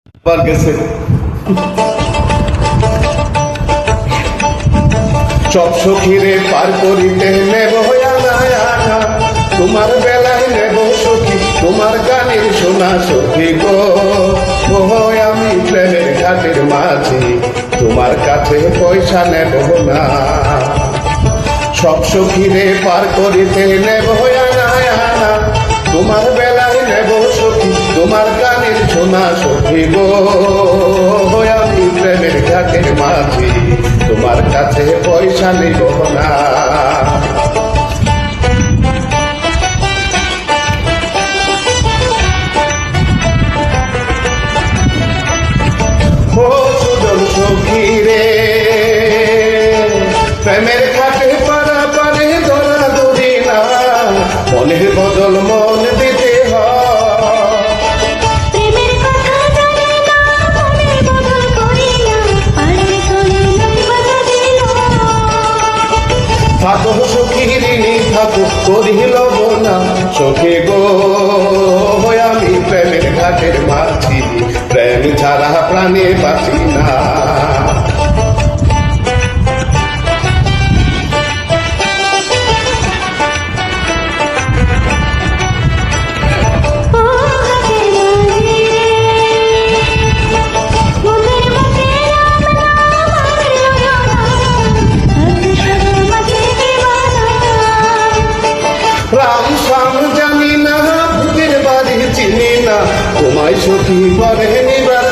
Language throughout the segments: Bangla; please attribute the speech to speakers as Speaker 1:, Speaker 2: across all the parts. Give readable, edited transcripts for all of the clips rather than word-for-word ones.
Speaker 1: আবার গেছে সব সখীরে পার করিতে নেব আনা তোমার বেলায় নেব সখী তোমার গানের শোনা সখী গো আমি প্রেমের ঘাটের মাঝি তোমার কাছে পয়সা নেব না সব সখীরে পার করিতে নেব আনা তোমার বেলায় নেব সখী তোমার গানের শোনা সখী গো আমি প্রেমের ঘাটের মাঝি তোমার কাছে পয়সা নেব না ও সুজন সখী রে প্রেমের ঘাটে পারা পারে দৌড়াদৌড়ি না মনের বদল মন দিতে থাকো সখী ঋণী থাকো করিল না সখী গো আমি প্রেমের ঘাটের মাঝি প্রেম ছাড়া প্রাণে বাঁচি না রাম শ্যাম জানি না ভূতের বাড়ি চিনি না তোমায় সখী করে নিবার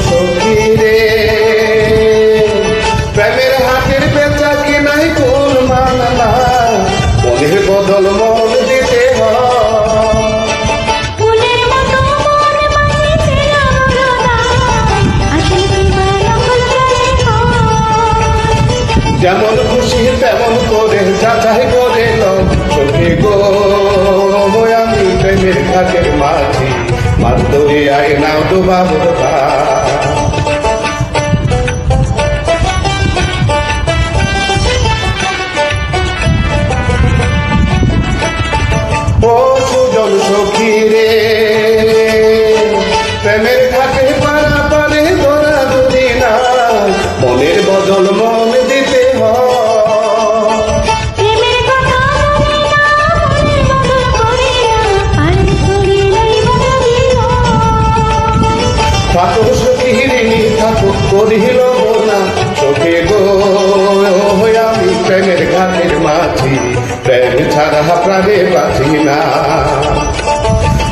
Speaker 1: সখী রে প্রেমের হাতের বেচা কিনাই কোন মানা মনের বদল মন দিতে যেমন খুশি তেমন করে যাচাই করে সখী গো আমি প্রেমের ঘাটের মাঝি মাছ ধরে আয় নাও তো বাবু ও সুজন সখী রে প্রেমের ঘাটে পারা পারে দৌড়াদৌড়ি না মনের বদল মন দিতে থাকো সখী ঋণী থাকো করিল না সখী গো আমি প্রেমের ঘাটের মাঝি প্রেম ছাড়া প্রাণে বাঁচি না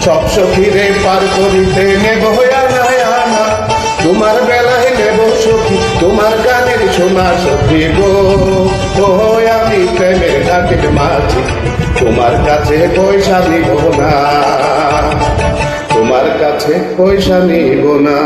Speaker 1: সব সখীরে পার করিতে নেব আনা তোমার বেলায় নেব সখী তোমার গানের শোনা সখী গো আমি প্রেমের ঘাটের মাঝি তোমার কাছে পয়সা নিব না তোমার কাছে পয়সা নিব না।